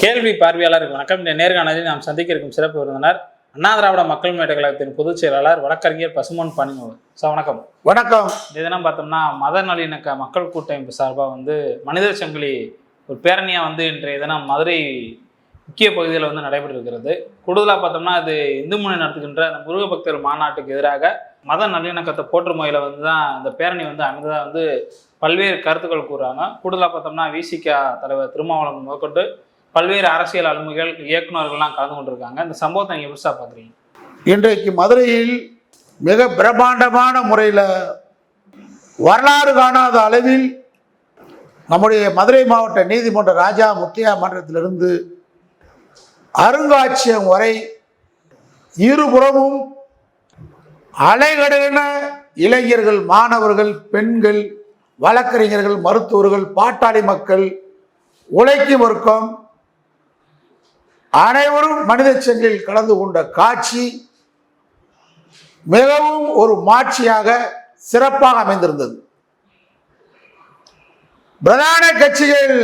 கேள்வி பார்வையாளருக்கு வணக்கம். இந்த நேர்காணலில் நாம் சந்திக்க இருக்கும் சிறப்பு விருந்தினர் அண்ணா திராவிட மக்கள் முன்னேற்ற கழகத்தின் பொதுச் செயலாளர் வழக்கறிஞர் பசுமன் பாண்டியன். சார் வணக்கம். வணக்கம். இந்த தினம் பார்த்தோம்னா மத நல்லிணக்க மக்கள் கூட்டமைப்பு சார்பாக மனிதர் சங்கிலி ஒரு பேரணியாக இன்றைய தினம் மதுரை முக்கிய பகுதியில் நடைபெற்று இருக்கிறது. கூடுதலாக பார்த்தோம்னா அது இந்து முன்னணி நடத்துகின்ற அந்த முருக பக்தர் மாநாட்டுக்கு எதிராக மத நல்லிணக்கத்தை போற்றும் முறையில் தான் இந்த பேரணி அமைந்ததாக பல்வேறு கருத்துக்கள் கூறுறாங்க. கூடுதலாக பார்த்தோம்னா விசிக தலைவர் திருமாவளவன் முதற்கொண்டு பல்வேறு அரசியல் ஆளுமைகள் இயக்குநர்கள்லாம் கலந்து கொண்டிருக்காங்க. இந்த சம்பவத்தை நீங்கள் எப்படி பார்க்குறீங்க? இன்றைக்கு மதுரையில் மிக பிரம்மாண்டமான முறையில் வரலாறு காணாத அளவில் நம்முடைய மதுரை மாவட்ட நீதிமன்ற ராஜா முத்தியா மன்றத்திலிருந்து அருங்காட்சியகம் வரை இருபுறமும் அலைகடலான இளைஞர்கள், மாணவர்கள், பெண்கள், வழக்கறிஞர்கள், மருத்துவர்கள், பாட்டாளி மக்கள், உழைக்கும் வர்க்கம் அனைவரும் மனித சங்கிலில் கலந்து கொண்ட காட்சி மிகவும் ஒரு மாட்சியாக சிறப்பாக அமைந்திருந்தது. பிரதான கட்சிகள்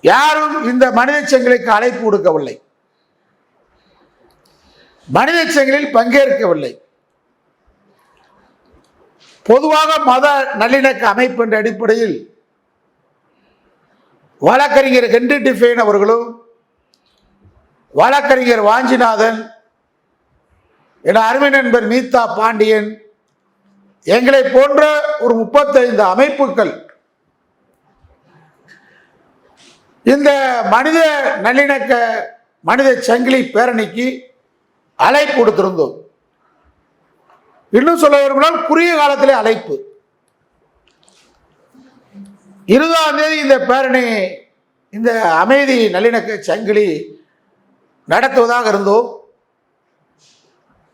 யாரும் இந்த மனித சங்கிலிக்கு அழைப்பு கொடுக்கவில்லை, மனித சங்கிலில் பங்கேற்கவில்லை. பொதுவாக மத நல்லிணக்க அமைப்பு என்ற அடிப்படையில் வழக்கறிஞர் ஹென்றி டிஃபைன் அவர்களும் வழக்கறிஞர் வாஞ்சிநாதன், என அருமை நண்பர் மீதா பாண்டியன், எங்களை போன்ற ஒரு 35 அமைப்புகள் இந்த மனித நல்லிணக்க மனித சங்கிலி பேரணிக்கு அழைப்பு கொடுத்திருந்தோம். இன்னும் சொல்ல விரும்பினால் குறுகிய காலத்திலே அழைப்பு. 20ஆம் தேதி இந்த பேரணி, இந்த அமைதி நல்லிணக்க சங்கிலி நடத்துவதாக இருந்தோம்.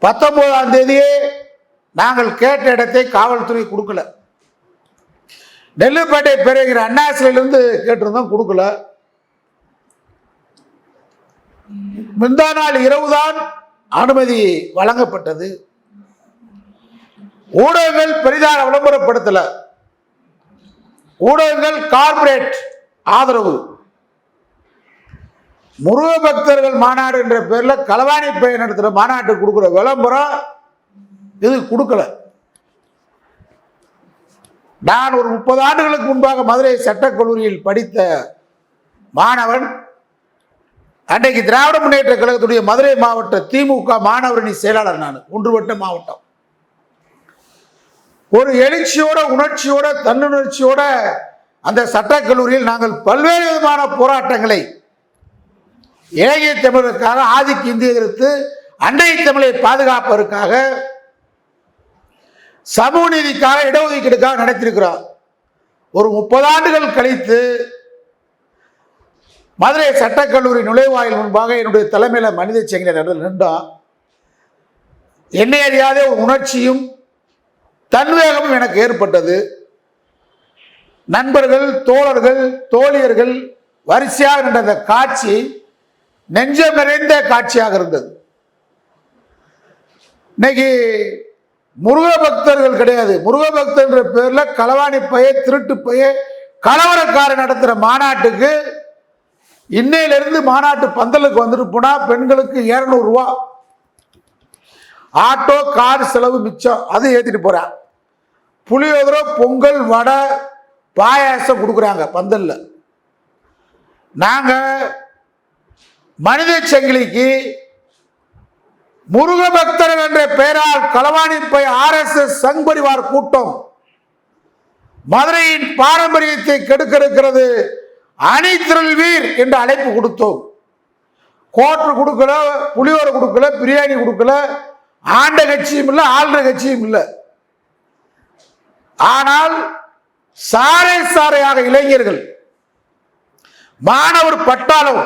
19ஆம் தேதியே நாங்கள் கேட்ட இடத்தை காவல்துறை கொடுக்கல. நெல்லுப்பேட்டை பெருகிற அண்ணாசிலிருந்து கேட்டிருந்தோம், கொடுக்கல. முந்தா நாள் இரவுதான் அனுமதி வழங்கப்பட்டது. ஊடகங்கள் பெரிதாக விளம்பரப்படுத்தல. ஊடகங்கள் கார்பரேட் ஆதரவு, முருக பக்தர்கள் மாநாடு என்ற பேரில் களவாணி பையன் நடத்துகிற மாநாட்டுக்கு கொடுக்குற விளம்பரம் இது கொடுக்கல. நான் ஒரு 30 ஆண்டுகளுக்கு முன்பாக மதுரை சட்டக்கல்லூரியில் படித்த மாணவன். அன்றைக்கு திராவிட முன்னேற்ற கழகத்துடைய மதுரை மாவட்ட திமுக மாணவரணி செயலாளர். நான் ஒன்றுபட்ட மாவட்டம். ஒரு எழுச்சியோட, உணர்ச்சியோட, தன்னுணர்ச்சியோட அந்த சட்டக்கல்லூரியில் நாங்கள் பல்வேறு விதமான போராட்டங்களை இலங்கை தமிழருக்காக, ஆதிக்க இந்திய எதிர்த்து, அண்டை தமிழை பாதுகாப்பதற்காக, சமூக நீதிக்காக, இடஒதுக்கீடுக்காக நடத்தியிருக்கிறோம். ஒரு 30 ஆண்டுகள் கழித்து மதுரை சட்டக்கல்லூரி நுழைவாயில் முன்பாக என்னுடைய தலைமையில் மனித சங்கிலி நின்றோம். என்னை அறியாத ஒரு உணர்ச்சியும் தன்வேகமும் எனக்கு ஏற்பட்டது. நண்பர்கள், தோழர்கள், தோழியர்கள் வரிசையாக நின்ற அந்த காட்சி நெஞ்சம் நிறைந்த காட்சியாக இருந்தது. இன்னைக்கு முருக பக்தர்கள் கிடையாது, முருக பக்தர் என்ற பேரில் களவாணி பைய, திருட்டு பைய, கலவரக்காரர் நடத்துகிற மாநாட்டுக்கு இன்னையிலிருந்து மாநாட்டு பந்தலுக்கு வந்துட்டு போனா பெண்களுக்கு 200 ரூபா ஆட்டோ கார் செலவு மிச்சம், அது ஏற்றிட்டு போறான். புளியோதரை, பொங்கல், வடை, பாயாசம் கொடுக்குறாங்க பந்தல்ல. நாங்க மனித சங்கிலிக்கு முருக பக்தர்கள் என்ற பெயரால் களவாணி பை RSS சங் பரிவார் கூட்டம் மதுரையின் பாரம்பரியத்தை கெடுக்க இருக்கிறது, அணி திரள் வீர் என்று அழைப்பு கொடுத்தோம். கோட்டர் கொடுக்கல, புளியோரை கொடுக்கல, பிரியாணி கொடுக்கல, ஆண்ட கட்சியும் இல்லை, ஆள்ற கட்சியும் இல்லை. ஆனால் சாரை சாரையாக இளைஞர்கள், மாணவர் பட்டாளம்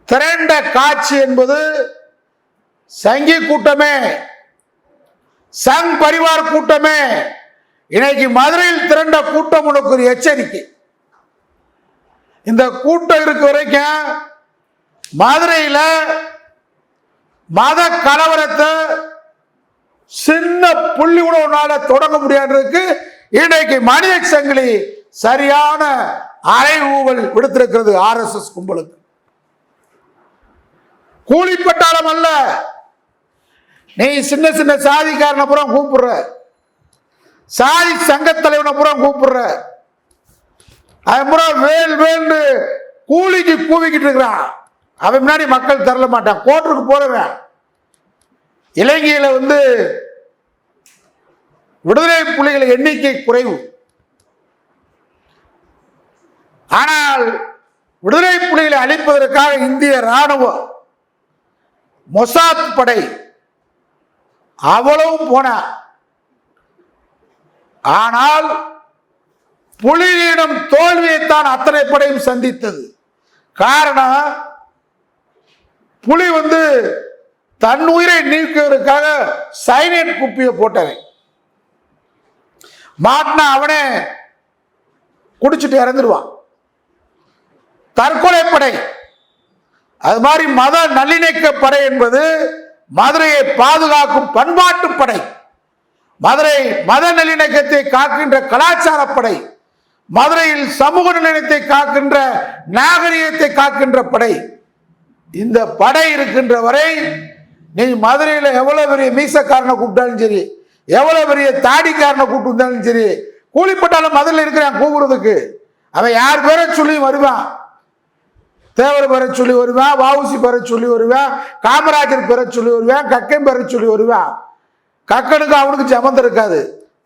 திரண்ட காட்சி என்பது சங்கி கூட்டமே, சங் பரிவார் கூட்டமே. இன்னைக்கு மதுரையில் திரண்ட கூட்டம் உனக்கு ஒரு எச்சரிக்கை. இந்த கூட்டம் இருக்க வரைக்கும் மதுரையில் மத கலவரத்தை சின்ன புள்ளி உணவுனால தொடங்க முடியாததுக்கு இன்றைக்கு மனித சங்கிலி சரியான அறைகூவல் விடுத்திருக்கிறது RSS கும்பலுக்கு. கூலிப்பட்டாளம் அல்ல, நீ சின்ன சின்ன சாதிக்காரனை புறம் கூப்பிடுற, சாதி சங்க தலைவனை புறம் கூப்பிடுற, அவன் புறம் வேல் வேல்னு கூலிக்கு கூவிக்கிட்டு இருக்கிறான். அவன் முன்னாடி மக்கள் தரல மாட்டான். கோர்ட்டுக்கு போறவன் இலங்கையில விடுதலை புலிகள் எண்ணிக்கை குறைவு. ஆனால் விடுதலை புலிகளை அழிப்பதற்காக இந்திய ராணுவம், மொசாத் படை அவ்வளவும் போன. ஆனால் புலிகளிடம் தோல்வியைத்தான் அத்தனை படையும் சந்தித்தது. காரணம், புலி தன் உயிரை நீக்குவதற்காக சைனைட் குப்பியை போட்டவன். மாட்டினா அவனே குடிச்சிட்டு இறந்துருவான். தற்கொலை படை. அது மாதிரி மத நல்லிணக்க படை என்பது மதுரையை பாதுகாக்கும் பண்பாட்டு படை, மதுரை மத நல்லிணக்கத்தை காக்கின்ற கலாச்சார படை, மதுரையில் சமூக நல்லிணத்தை காக்கின்ற நாகரிகத்தை காக்கின்ற படை. இந்த படை இருக்கின்ற வரை நீ மதுரையில் எவ்வளவு பெரிய மீசக்காரனை கூப்பிட்டாலும் சரி, எவ்வளவு பெரிய தாடிக்காரனை கூப்பிட்டு வந்தாலும் சரி, கூலிப்பட்டாலும் மதுரையில் இருக்கிறான் கூப்பிடுறதுக்கு. அவன் யார் பேரை சொல்லி வருவான், தேவர் பெற சொல்லி வருவான், வஉசி பெற சொல்லி வருவான், காமராஜர் பெற சொல்லி வருவான், கக்கன் பெற சொல்லி வருவான். கக்கனுக்கு அவனுக்கு சம்மந்தம் இருக்காது,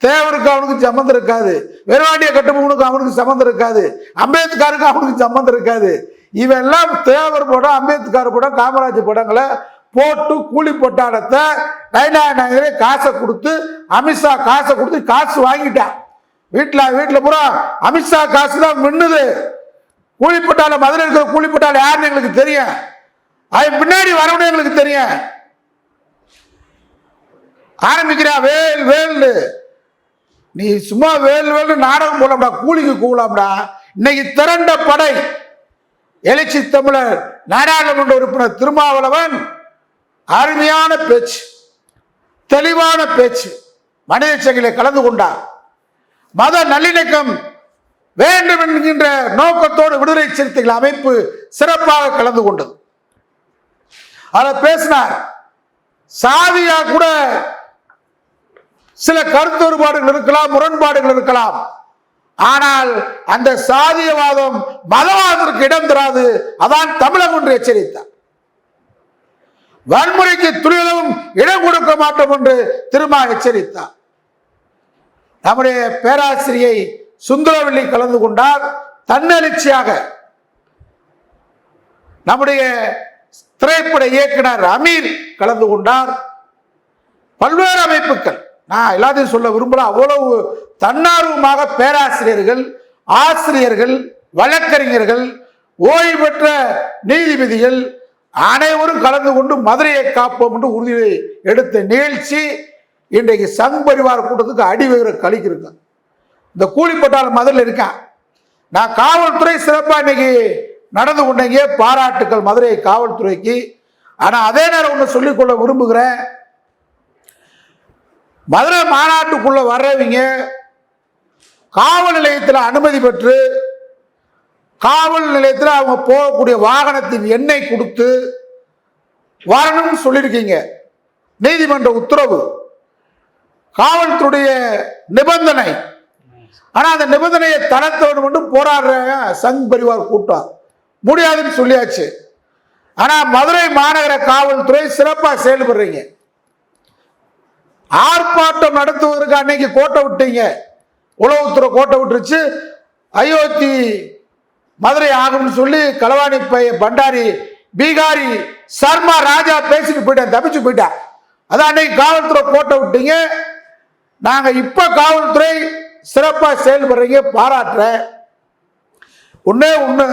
தேவருக்கு அவனுக்கு சம்மந்தம் இருக்காது, வெறுவாண்டிய கட்டுமனுக்கு அவனுக்கு சம்மந்தம் இருக்காது, அம்பேத்கருக்கு அவனுக்கு சம்மந்தம் இருக்காது. இவெல்லாம் தேவர் படம், அம்பேத்கர் படம், காமராஜர் படங்களை போட்டு கூலி பொட்டாளத்தை நயனாரே காசை கொடுத்து, அமித்ஷா காசை கொடுத்து காசு வாங்கிட்டான். வீட்டில் பூரா அமித்ஷா காசு தான் மின்னுது. கூலிப்பட்டால மதுரை இருக்கிற கூலிப்பட்டால யாருன்னு எங்களுக்கு தெரியும், அவன் பின்னாடி வரவனு எங்களுக்கு தெரியும். ஆரம்பிக்கிறா வேல் வேல், நீ சும்மா வேல் வேல் நாடகம் போலாம்டா, கூலிக்கு கூலாம்டா. இன்னைக்கு திரண்ட படை எழுச்சி தமிழர் நாடாளுமன்ற உறுப்பினர் திருமாவளவன் அருமையான பேச்சு, தெளிவான பேச்சு, மனித சங்கிலே கலந்து கொண்டார். மத நல்லிணக்கம் வேண்டும் என்கின்ற நோக்கத்தோடு விடுதலை சிறுத்தைகள் அமைப்பு சிறப்பாக கலந்து கொண்டது. அதை பேசினார். சாதியா கூட சில கருத்து வேறுபாடுகள் இருக்கலாம், முரண்பாடுகள் இருக்கலாம். ஆனால் அந்த சாதியவாதம் மதவாதத்திற்கு இடம் தராது. அதான் தமிழகம் என்று எச்சரித்தார். வன்முறைக்கு துளியளவும் இடம் கொடுக்க மாட்டோம் என்று திருமா எச்சரித்தார். நம்முடைய பேராசிரியை சுந்தரவல்லி கலந்து கொண்டார். தன்னெழுச்சியாக நம்முடைய திரைப்பட இயக்குனர் அமீர் கலந்து கொண்டார். பல்வேறு அமைப்புகள், நான் எல்லாத்தையும் சொல்ல விரும்பல, அவ்வளவு தன்னார்வமாக பேராசிரியர்கள், ஆசிரியர்கள், வழக்கறிஞர்கள், ஓய்வு பெற்ற நீதிபதிகள் அனைவரும் கலந்து கொண்டு மதுரையை காப்போம் என்று உறுதியை எடுத்த நிகழ்ச்சி இன்றைக்கு சங் பரிவார கூட்டத்துக்கு அடிவகிற கழிக்கிறாங்க. இந்த கூலிப்பட்டாளம் மதுரையில் இருக்கான். நான் காவல்துறை சிறப்பாக இன்னைக்கு நடந்து கொண்டீங்க, பாராட்டுக்கள் மதுரை காவல்துறைக்கு. ஆனால் அதே நேரம் ஒன்று சொல்லிக்கொள்ள விரும்புகிறேன், மதுரை மாநாட்டுக்குள்ள வர்றவங்க காவல் நிலையத்தில் அனுமதி பெற்று காவல் நிலையத்தில் அவங்க போகக்கூடிய வாகனத்தின் எண்ணை கொடுத்து வரணும்னு சொல்லியிருக்கீங்க. நீதிமன்ற உத்தரவு, காவல்துறைய நிபந்தனை. ஆனால் அந்த நிபந்தனையை தளர்த்தோடு மட்டும் போராடுற சங் பரிவார் கூட்டம் முடியாதுன்னு சொல்லியாச்சு. ஆனால் மதுரை மாநகர காவல்துறை சிறப்பாக செயல்படுறீங்க. ஆர்ப்பாட்டம் நடத்துவதற்கு அன்னைக்கு கோட்டை விட்டீங்க, உளவுத்துறை கோட்டை விட்டுருச்சு. அயோத்தி மதுரை ஆகும்னு சொல்லி களவாணி பைய பண்டாரி பீகாரி சர்மா ராஜா பேசிட்டு போயிட்டேன், தப்பிச்சு போயிட்டேன். அதான் அன்னைக்கு காவல்துறை கோட்டை விட்டீங்க. நாங்க இப்ப காவல்துறை சிறப்பா செயல்படுறீங்க, பாராட்டுற. ஒண்ணே ஒண்ணு,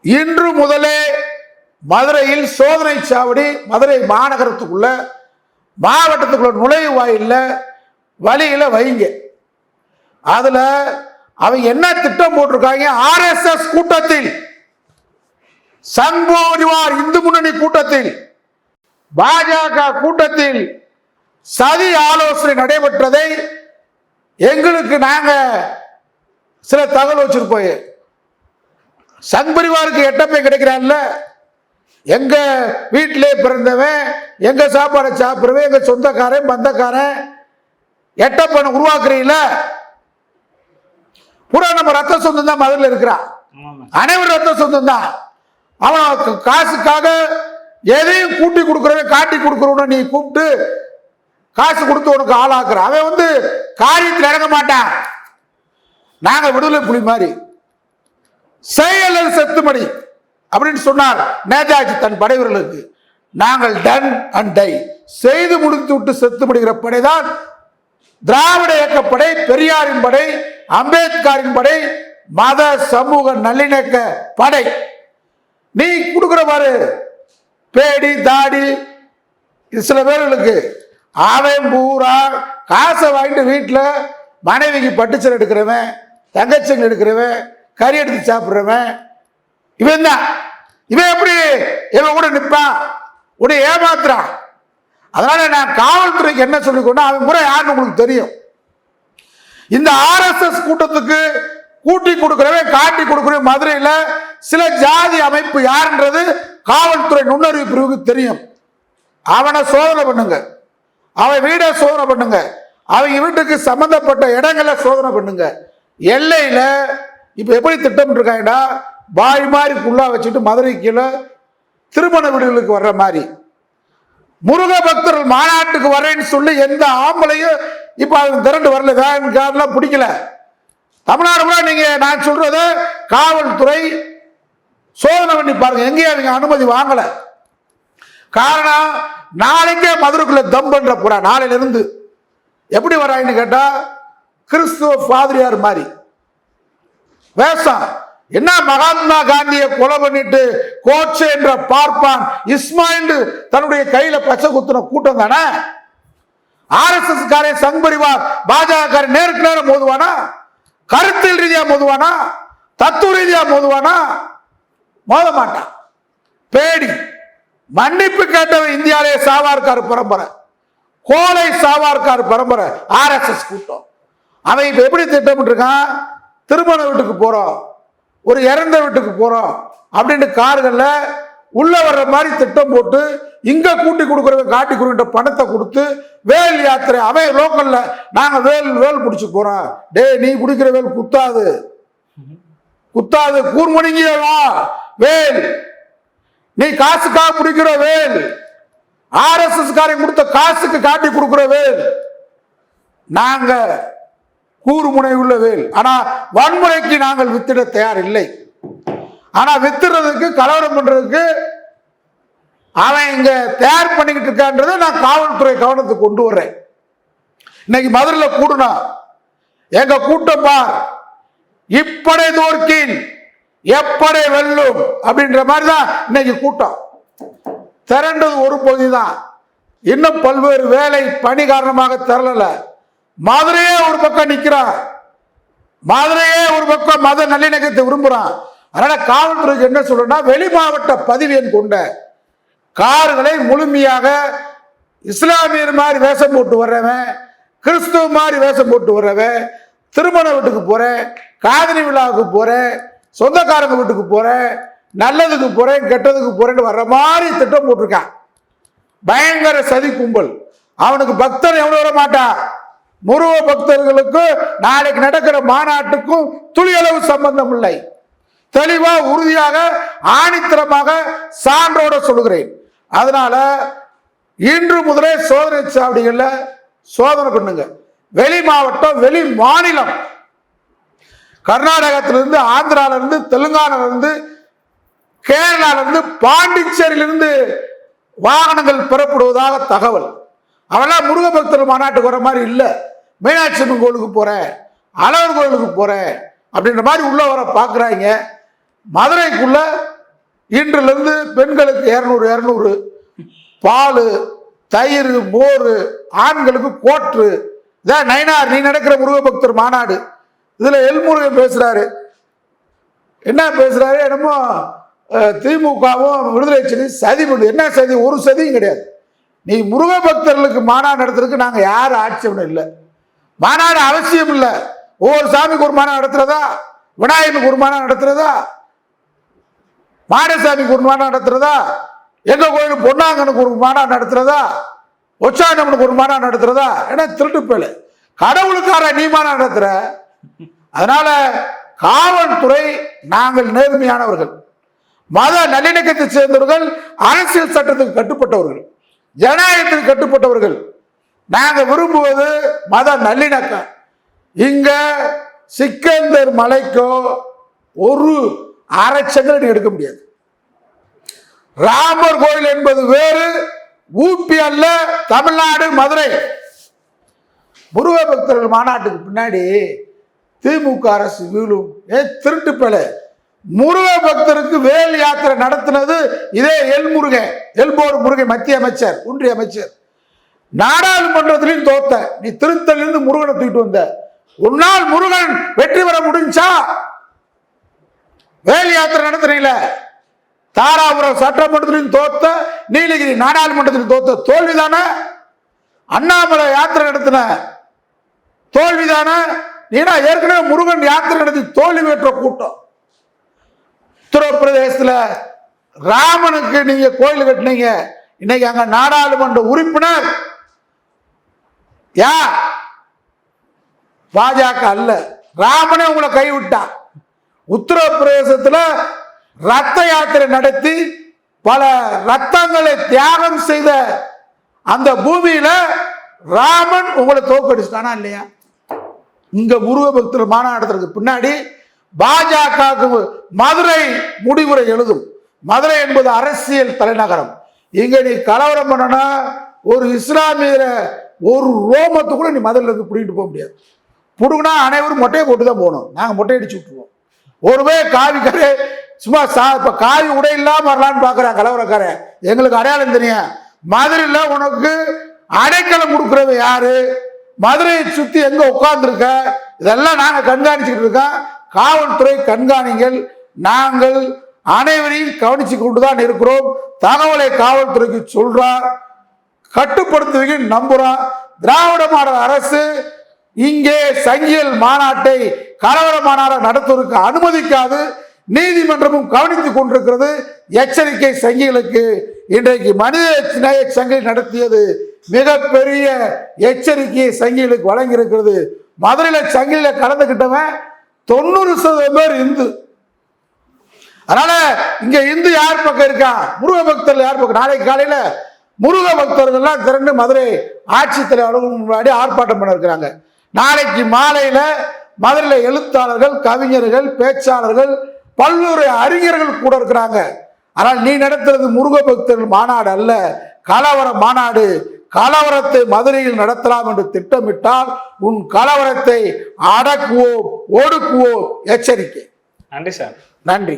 இன்று முதலே மதுரையில் சோதனை சாவடி மதுரை மாநகரத்துக்குள்ள மாவட்டத்துக்குள்ள நுழைவாயில்ல வழியில வைங்க. அதுல அவங்க என்ன திட்டம் போட்டிருக்காங்க, RSS கூட்டத்தில், சங் பரிவார் இந்து முன்னணி கூட்டத்தில், பாஜக கூட்டத்தில் சதி ஆலோசனை நடைபெற்றதை எங்களுக்கு நாங்க சில தகவல் வச்சிருப்போம். சங் பரிவாருக்கு எட்டப்பை கிடைக்கிறான்ல, எங்க வீட்டிலே பிறந்தவன், எங்க சாப்பாடை சாப்பிடுறவன், எங்க சொந்தக்காரன் பந்தக்காரன் எட்டப்பனை உருவாக்குறீங்கள, பூரா நம்ம ரத்த சொந்தம் தான் மதுரையில் இருக்கிறான். அனைவரும் ரத்த சொந்தம் தான். அவன் காசுக்காக எதையும் கூட்டி கொடுக்குறவன் காட்டி கொடுக்குறவன நீ கூப்பிட்டு காசு கொடுத்து உனக்கு ஆளாக்குற. அவன் காரியத்தில் இறங்க மாட்டான். நாங்க விடுதலை புலி மாதிரி செயல் செத்துமடி அப்படின்னு சொன்னார் நேதாஜி தன் படைவர்களுக்கு. நாங்கள் டன் அண்ட் டை, செய்து முடித்து விட்டு செத்துமடிகிற படைதான் திராவிட இயக்கப்படை, பெரியாரின் படை, அம்பேத்கரின் படை, மத சமூக நல்லிணக்க படை. நீ கொடுக்குற பாரு பேடி தாடி சில பேர்களுக்கு, அவன் பூரா காசை வாங்கிட்டு வீட்டில் மனைவிக்கு பட்டுச்சல் எடுக்கிறவன், தங்கச்சல் எடுக்கிறவன், கறி எடுத்து சாப்பிட்றவன் இவன் தான். இவன் எப்படி இவன் கூட நிற்பான், உன்னை ஏமாத்துறான். அதனால நான் காவல்துறைக்கு என்ன சொல்லிக்கொண்டா, அவன் முறை யாருன்னு உங்களுக்கு தெரியும். இந்த RSS கூட்டத்துக்கு கூட்டி கொடுக்கிறவன் காட்டி கொடுக்கிறவன் மதுரையில் சில ஜாதி அமைப்பு யாருன்றது காவல்துறை நுண்ணறிவு பிரிவுக்கு தெரியும். அவனை சோதனை பண்ணுங்க, அவன் வீடை சோதனை பண்ணுங்க, அவங்க வீட்டுக்கு சம்பந்தப்பட்ட இடங்களை சோதனை பண்ணுங்க. எல்லையில இப்ப எப்படி திட்டம் இருக்காங்கடா, பாய் மாதிரி புல்லா வச்சுட்டு மதுரை கீழே திருமண வீடுகளுக்கு வர்ற மாதிரி முருக பக்தர்கள் மாநாட்டுக்கு வரேன்னு சொல்லி எந்த ஆம்பளையும் இப்ப அவங்க திரண்டு வரல, வேன் கார்லாம் பிடிக்கல. தமிழ்நாடு கூட நீங்க நான் சொல்றது காவல்துறை சோதனை பண்ணி பாருங்க, எங்கேயும் அவங்க அனுமதி வாங்கல. காரணம், நாளைக்கே மதுரைக்குள்ள தம் பண்ற போறா. நாளையில இருந்து எப்படி வராங்கன்னு கேட்டா கிறிஸ்துவ பாதிரியார் மாதிரி வேஷம். என்ன மகாத்மா காந்தியை கொலை பண்ணிட்டு கோட்சே என்ற பார்ப்பான் இஸ்மாயில் தன்னுடைய கையில பச்சை குத்துன கூட்டம் தானே. RSS காரன் சங் பரிவார் பாஜக காரன் நேருக்கு நேரம் மோதுவானா? கருத்தியல் ரீதியா மோதுவானா? தத்துவ ரீதியா மோதுவானா? மோத மாட்டான். பேடி மன்னிப்பு கேட்டவன் இந்தியாவிலே சாவார்கார் பரம்பரை, கோலை சாவார்கார் பரம்பரை RSS கூட்டம். அவன் இப்ப எப்படி திட்டமிட்டு இருக்கான், திருமண வீட்டுக்கு போறோம், ஒரு இறந்த வீட்டுக்கு போறோம் அப்படின்னு கார்கள்ல உள்ள வர்ற மாதிரி திட்டம் போட்டு இங்க கூட்டி கொடுக்குறவங்க காட்டி கொடுக்கின்ற பணத்தை கொடுத்து வேல் யாத்திரை. அவன் லோக்கல்ல நாங்க வேல் பிடிச்சு போறோம். டே நீ பிடிக்கிற வேல் குத்தாது குத்தாது, கூர்மணிங்கா வேல், நீ காசுக்காக பிடிக்கிற வேல், RSS காரன் கொடுத்த காசுக்கு காட்டி கொடுக்கிற வேல். நாங்க கூர்முனை உள்ள வேல். ஆனா வன்முறைக்கு நாங்கள் வித்திட தயார் இல்லை. ஆனா வித்துறதுக்கு கலவரம் பண்றதுக்கு அவன் இங்க தயார் பண்ணிக்கிட்டு இருக்கான்றதை நான் காவல்துறை கவனத்துக்கு கொண்டு வர்றேன். இன்னைக்கு மதுரையில் கூடுனா எங்க கூட்டம் பார், இப்படை தோற்கின் எப்படை வெல்லும் அப்படின்ற மாதிரி தான் இன்னைக்கு கூட்டம் திரண்டது. ஒரு பகுதி தான், இன்னும் பல்வேறு வேலை பணி காரணமாக திரளல. மதுரையே ஒரு பக்கம் நிக்கிறான், மதுரையே ஒரு பக்கம் மத நல்லிணக்கத்தை விரும்புறான். அதனால காவல்துறைக்கு என்ன சொல்றேன்னா, வெளி மாவட்ட பதிவு எண் கொண்ட கார்களை முழுமையாக இஸ்லாமியர் மாதிரி வேஷம் போட்டு வர்றவன், கிறிஸ்துவ மாதிரி வேஷம் போட்டு வர்றவன், திருமண வீட்டுக்கு போறேன், காதலி விழாவுக்கு போறேன், சொந்தக்காரங்க வீட்டுக்கு போறேன், நல்லதுக்கு போறேன் கெட்டதுக்கு போறேன்னு வர்ற மாதிரி திட்டம் போட்டிருக்கான். பயங்கர சதி கும்பல். அவனுக்கு பக்தர் எவ்வளவு வர மாட்டான். முருக பக்தர்களுக்கு நாளைக்கு நடக்கிற மாநாட்டுக்கும் துளியளவு சம்பந்தம் இல்லை. தெளிவா உறுதியாக ஆணித்தரமாக சான்றோட சொல்லுகிறேன். அதனால இன்று முதலே சோதனை சாவடிகள்ல சோதனை பண்ணுங்க. வெளி மாவட்டம், வெளி மாநிலம், கர்நாடகத்திலிருந்து, ஆந்திராவிலிருந்து, தெலுங்கானாவிலிருந்து, கேரளாவிலிருந்து, பாண்டிச்சேரியிலிருந்து வாகனங்கள் பெறப்படுவதாக தகவல். அவெல்லாம் முருக பக்தர் மாநாட்டுக்கு வர மாதிரி இல்லை. மீனாட்சி அம்மன் கோயிலுக்கு போறேன், அழகர் கோயிலுக்கு போறேன் அப்படின்ற மாதிரி உள்ள வர பார்க்குறாங்க. மதுரைக்குள்ள இன்றிலிருந்து பெண்களுக்கு 200 பால், தயிர், மோர், ஆண்களுக்கு கோற்று. இதான் நயினார் நீ நடக்கிற முருக பக்தர் மாநாடு. இதுல எல்முருகன் பேசுறாரு. என்ன பேசுறாரு, என்னமோ திமுகவும் விடுதலை சிறுத்தை சதி பண்ணு. என்ன சதி? ஒரு சதியும் கிடையாது. நீ முருக பக்தர்களுக்கு மாநாடு நடத்துறதுக்கு நாங்கள் யாரும் ஆட்சேபனை இல்லை. மாநாடு அவசியம் இல்லை. ஒவ்வொரு சாமிக்கு ஒரு மாநாடு நடத்துறதா? விநாயகனுக்கு ஒரு மாநாடு நடத்துறதா? மாடசாமிக்கு ஒரு மாநாடு நடத்துறதா? எங்க கோயிலுக்கு பொன்னாங்கனுக்கு ஒரு மாநாடு நடத்துறதா? ஒச்சாண்டவனுக்கு ஒரு மாநாடு நடத்துறதா? ஏன்னா திருட்டு பேல கடவுளுக்கார நீ மாநாடு நடத்துற. அதனால காவல்துறை நாங்கள் நேர்மையானவர்கள், மத நல்லிணக்கத்தை சேர்ந்தவர்கள், அரசியல் சட்டத்துக்கு கட்டுப்பட்டவர்கள், ஜனநாயகத்துக்கு கட்டுப்பட்டவர்கள். நாங்கள் விரும்புவது மத நல்லிணக்கம். இங்க சிக்கந்தர் மலைக்கோ ஒரு அரைச்சங்கள் எடுக்க முடியாது. ராமர் கோயில் என்பது வேறு, ஊபி அல்ல, தமிழ்நாடு, மதுரை. முருக பக்தர்கள் மாநாட்டுக்கு பின்னாடி திமுக அரசு வீழும். திருட்டு பேல முருக பக்தருக்கு வேல் யாத்திரை நடத்தினது இதே எல்போர் முருகன், மத்திய அமைச்சர், ஒன்றிய அமைச்சர். நாடாளுமன்றத்திலையும் தோத்த நீ திருத்தலிருந்து முருகனை தூக்கிட்டு வந்த. உன்னால் முருகன் வெற்றி பெற முடிஞ்சா? வேல் யாத்திரை நடத்துறீங்கள, தாராபுரம் சட்டமன்றத்திலும் தோத்த, நீலகிரி நாடாளுமன்றத்திலும் தோத்த, தோல்விதானே? அண்ணாமலை யாத்திரை நடத்தின தோல்விதானே? நீனா ஏற்கனவே முருகன் யாத்திரை நடத்தி தோல்வி பெற்ற கூட்டம். உத்தரப்பிரதேசத்துல ராமனுக்கு நீங்க கோயில் கட்டினீங்க, இன்னைக்கு அங்க நாடாளுமன்ற உறுப்பினர் யார்? பாஜக அல்ல, ராமனே உங்களை கைவிட்டான். உத்தரப்பிரதேசத்துல ரத்த யாத்திரை நடத்தி பல ரத்தங்களை தியாகம் செய்த அந்த பூமியில ராமன் உங்களை தோக்கடிச்சிட்டானா இல்லையா? இங்க முருக பக்தர் மாநாட்டத்திற்கு பின்னாடி பாஜக மதுரை முடிவுரை எழுதும். மதுரை என்பது அரசியல் தலைநகரம். இங்க நீ கலவரம் பண்ணனா ஒரு இஸ்லாமியர ஒரு ரோமத்தை கூட நீ மதுரையில இருந்து பிடிக்கிட்டு போக முடியாது. புடுங்கினா அனைவரும் மொட்டையை போட்டு தான் போகணும். நாங்கள் மொட்டை அடிச்சு விட்டுருவோம். ஒருவே காவிக்காரே சும்மா இப்ப காவி உடை இல்லாம வரலான்னு பாக்குறேன் கலவரக்காரன். எங்களுக்கு அடையாளம் தெரியும். மதுரையில உனக்கு அடைக்கலம் கொடுக்குறவ யாரு? மதுரையை சுத்தி எங்க உட்கார்ந்து இருக்க? இதெல்லாம் நாங்க கண்காணிச்சுட்டு இருக்கோம். காவல்துறை கண்காணிகள் நாங்கள் அனைவரையும் கவனிச்சு கொண்டுதான் இருக்கிறோம். தகவலை காவல்துறைக்கு சொல்றார், கட்டுப்படுத்துவீங்க நம்புறோம். திராவிட மாடல் அரசு இங்கே சங்கியல் மாநாட்டை கலவர மாநாடு நடத்துவதற்கு அனுமதிக்காது. நீதிமன்றமும் கவனித்துக் கொண்டிருக்கிறது. எச்சரிக்கை சங்கிகளுக்கு. இன்றைக்கு மனித நேய சங்கிலி நடத்தியது மிகப்பெரிய எச்சரிக்கையை சங்கிகளுக்கு வழங்கி இருக்கிறது. மதுரையில சங்கிலில கலந்துகிட்டவன் 90% பேர் இந்து. அதனால இங்க இந்து யார் பக்கம் இருக்கா? முருக பக்தர்கள் யார் பக்கம்? நாளைக்கு காலையில முருக பக்தர்கள்லாம் திரண்டு மதுரை ஆட்சித்தலைவர் அலுவலகம் முன்னாடி ஆர்ப்பாட்டம் பண்ண இருக்கிறாங்க. நாளைக்கு மாலையில மதுரையில் எழுத்தாளர்கள், கவிஞர்கள், பேச்சாளர்கள், பல்வேறு அறிஞர்கள் கூட இருக்கிறாங்க. ஆனால் நீ நடத்துறது முருக பக்தர்கள் மாநாடு அல்ல, கலவர மாநாடு. கலவரத்தை மதுரையில் நடத்தலாம் என்று திட்டமிட்டால் உன் கலவரத்தை அடக்குவோம், ஒடுக்குவோம். எச்சரிக்கை. நன்றி சார். நன்றி.